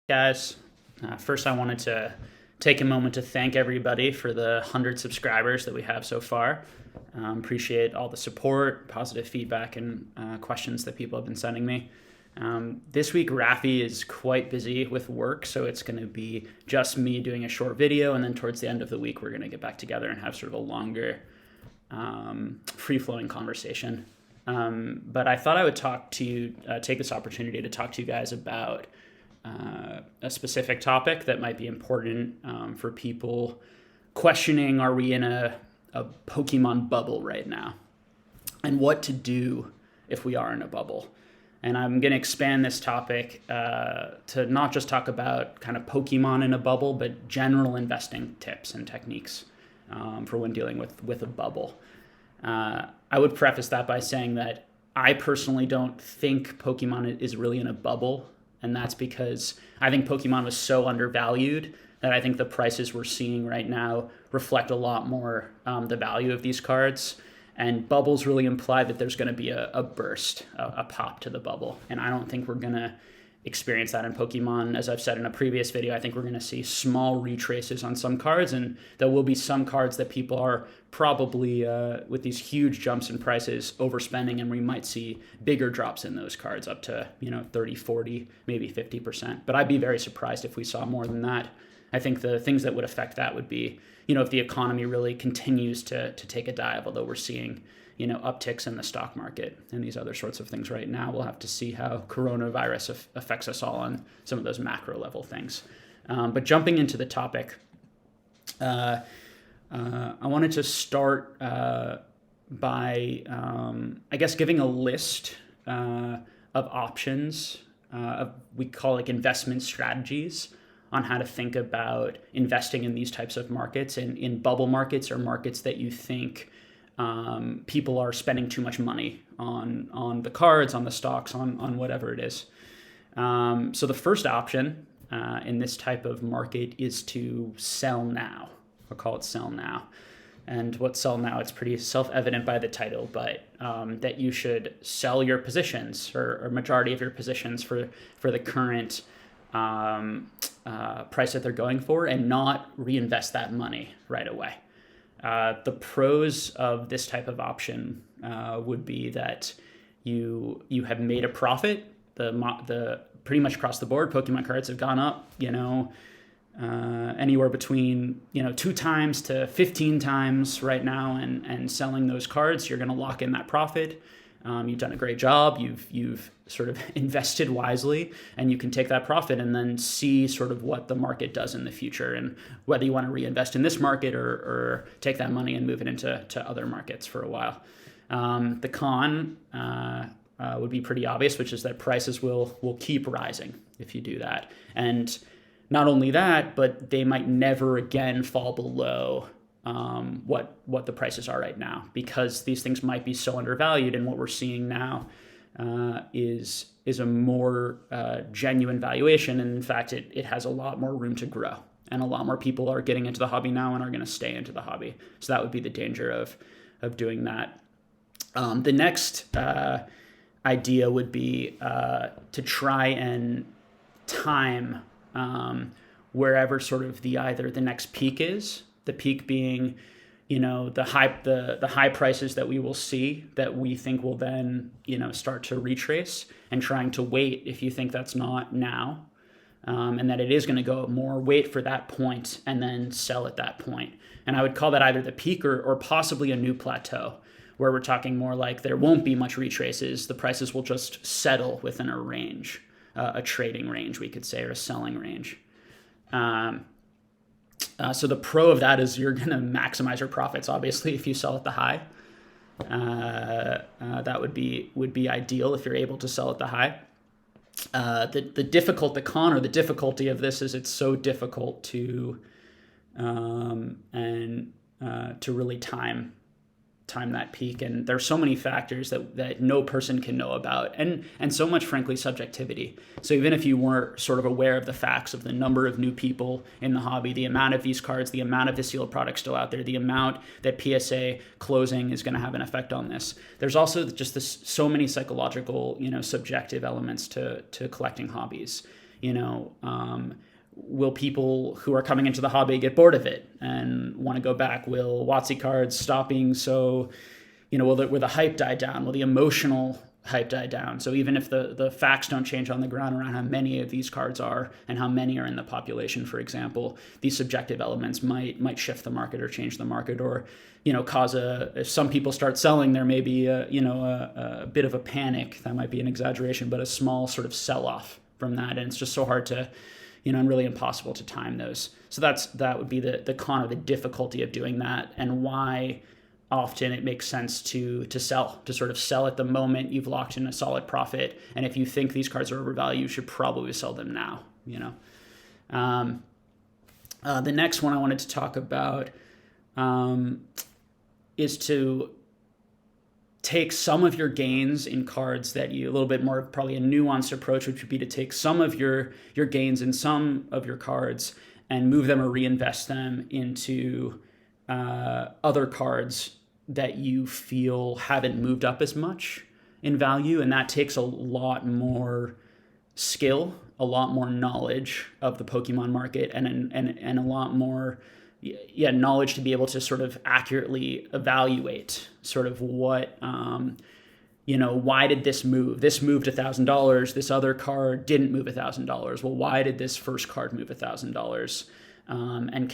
Guys. First, I wanted to take a moment to thank everybody for the 100 subscribers that we have so far. Appreciate all the support, positive feedback, and questions that people have been sending me. This week, Rafi is quite busy with work, so it's going to be just me doing a short video, and then towards the end of the week, we're going to get back together and have sort of a longer, free-flowing conversation. But I thought I would take this opportunity to talk to you guys about a specific topic that might be important for people questioning, are we in a Pokemon bubble right now? And what to do if we are in a bubble. And I'm going to expand this topic to not just talk about kind of Pokemon in a bubble, but general investing tips and techniques for when dealing with a bubble. I would preface that by saying that I personally don't think Pokemon is really in a bubble. And that's because I think Pokemon was so undervalued that I think the prices we're seeing right now reflect a lot more the value of these cards. And bubbles really imply that there's going to be a burst, a pop to the bubble. And I don't think we're going to experience that in Pokemon. As I've said in a previous video, I think we're going to see small retraces on some cards, and there will be some cards that people are probably, with these huge jumps in prices, overspending, and we might see bigger drops in those cards up to 30, 40, maybe 50%. But I'd be very surprised if we saw more than that. I think the things that would affect that would be, if the economy really continues to take a dive, although we're seeing upticks in the stock market and these other sorts of things right now. We'll have to see how coronavirus affects us all on some of those macro level things. But jumping into the topic, I wanted to start by, I guess, giving a list of options. We call investment strategies on how to think about investing in these types of markets and in bubble markets or markets that you think people are spending too much money on the cards, on the stocks, on whatever it is. So the first option in this type of market is to sell now. I'll call it sell now. And what sell now, it's pretty self-evident by the title, but that you should sell your positions or majority of your positions for the current price that they're going for and not reinvest that money right away. The pros of this type of option would be that you have made a profit. The pretty much across the board, Pokemon cards have gone up, anywhere between 2 times to 15 times right now, and selling those cards, you're going to lock in that profit. You've done a great job. You've sort of invested wisely, and you can take that profit and then see sort of what the market does in the future and whether you want to reinvest in this market or take that money and move it into other markets for a while. The con would be pretty obvious, which is that prices will keep rising if you do that. And not only that, but they might never again fall below what the prices are right now, because these things might be so undervalued, and what we're seeing now is a more genuine valuation, and in fact it has a lot more room to grow, and a lot more people are getting into the hobby now and are going to stay into the hobby. So that would be the danger of doing that. The next idea would be to try and time wherever sort of either the next peak is. The peak being, the high prices that we will see that we think will then, start to retrace, and trying to wait if you think that's not now, and that it is going to go more, wait for that point and then sell at that point. And I would call that either the peak or possibly a new plateau, where we're talking more like there won't be much retraces. The prices will just settle within a range, a trading range, we could say, or a selling range. So the pro of that is you're going to maximize your profits, obviously, if you sell at the high. That would be ideal if you're able to sell at the high. The con or the difficulty of this is it's so difficult to really time that peak, and there's so many factors that no person can know about, and so much, frankly, subjectivity. So even if you weren't sort of aware of the facts of the number of new people in the hobby, the amount of these cards, the amount of the sealed products still out there, the amount that PSA closing is going to have an effect on this, there's also just so many psychological, subjective elements to collecting hobbies. Will people who are coming into the hobby get bored of it and want to go back? Will WotC cards stop being so, will the hype die down? Will the emotional hype die down? So even if the facts don't change on the ground around how many of these cards are and how many are in the population, for example, these subjective elements might shift the market or change the market, or cause if some people start selling, there may be a bit of a panic. That might be an exaggeration, but a small sort of sell-off from that, and it's just so hard to, and really impossible to time those. So that would be the con of the difficulty of doing that, and why often it makes sense to sort of sell at the moment you've locked in a solid profit. And if you think these cards are overvalued, you should probably sell them now. The next one I wanted to talk about is to take some of your gains in cards that a little bit more, probably a nuanced approach, which would be to take some of your gains in some of your cards and move them or reinvest them into other cards that you feel haven't moved up as much in value. And that takes a lot more skill, a lot more knowledge of the Pokemon market, and a lot more knowledge to be able to sort of accurately evaluate sort of what, why did this move? This moved $1,000. This other card didn't move $1,000. Well, why did this first card move $1,000? And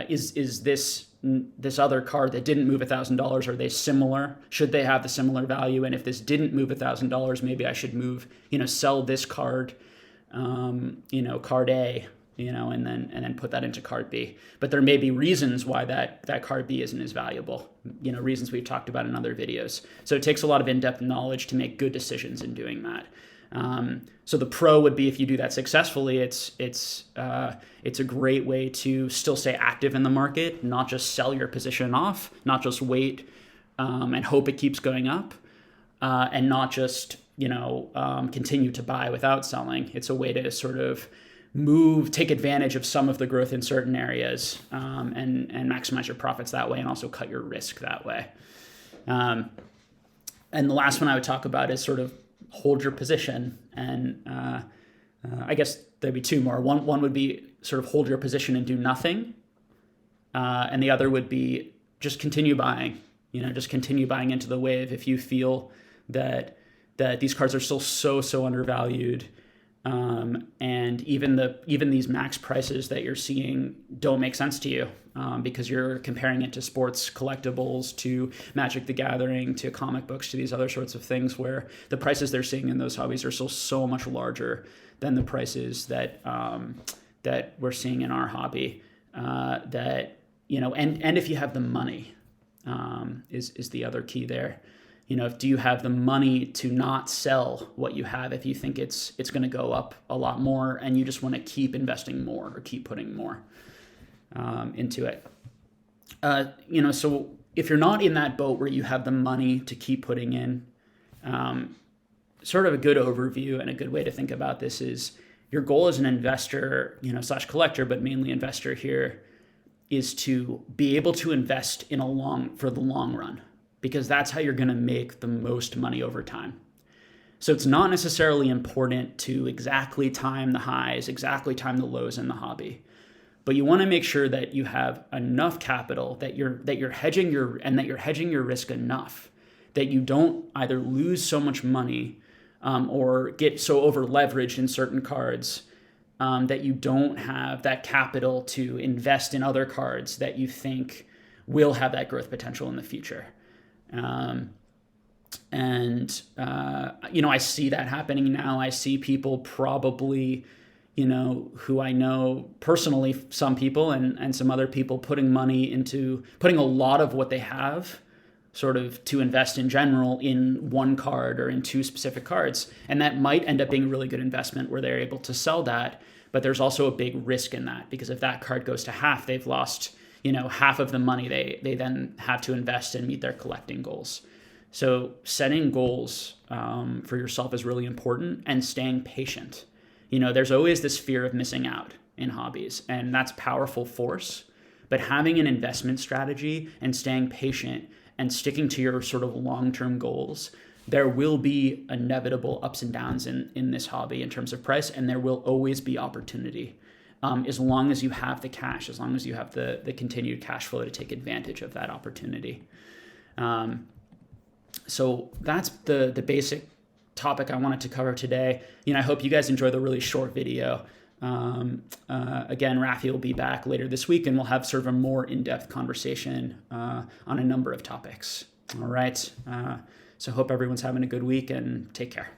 is this other card that didn't move $1,000, are they similar? Should they have the similar value? And if this didn't move $1,000, maybe I should sell this card, card A, and then put that into card B. But there may be reasons why that card B isn't as valuable, reasons we've talked about in other videos. So it takes a lot of in-depth knowledge to make good decisions in doing that. So the pro would be, if you do that successfully, it's a great way to still stay active in the market, not just sell your position off, not just wait and hope it keeps going up, and not just continue to buy without selling. It's a way to sort of take advantage of some of the growth in certain areas, and maximize your profits that way, and also cut your risk that way. And the last one I would talk about is sort of hold your position. And I guess there'd be two more. One would be sort of hold your position and do nothing. And the other would be just continue buying, just continue buying into the wave if you feel that these cards are still so undervalued. And even these max prices that you're seeing don't make sense to you, because you're comparing it to sports collectibles, to Magic the Gathering, to comic books, to these other sorts of things where the prices they're seeing in those hobbies are still so much larger than the prices that we're seeing in our hobby. And if you have the money, is the other key there. Do you have the money to not sell what you have if you think it's going to go up a lot more, and you just want to keep investing more or keep putting more into it? So if you're not in that boat where you have the money to keep putting in, sort of a good overview and a good way to think about this is your goal as an investor, slash collector, but mainly investor here, is to be able to invest for the long run, because that's how you're going to make the most money over time. So it's not necessarily important to exactly time the highs, exactly time the lows in the hobby, but you want to make sure that you have enough capital, that you're hedging your risk enough that you don't either lose so much money or get so over leveraged in certain cards that you don't have that capital to invest in other cards that you think will have that growth potential in the future. I see that happening now. I see people probably, who I know personally, some people and some other people putting a lot of what they have sort of to invest in general in one card or in two specific cards. And that might end up being a really good investment where they're able to sell that. But there's also a big risk in that, because if that card goes to half, they've lost half of the money they then have to invest and meet their collecting goals. So setting goals for yourself is really important, and staying patient. There's always this fear of missing out in hobbies, and that's powerful force. But having an investment strategy and staying patient and sticking to your sort of long-term goals there will be inevitable ups and downs in this hobby in terms of price, and there will always be opportunity. As long as you have the cash, as long as you have the continued cash flow to take advantage of that opportunity. So that's the basic topic I wanted to cover today. I hope you guys enjoy the really short video. Again, Rafi will be back later this week, and we'll have sort of a more in-depth conversation on a number of topics. All right. So hope everyone's having a good week, and take care.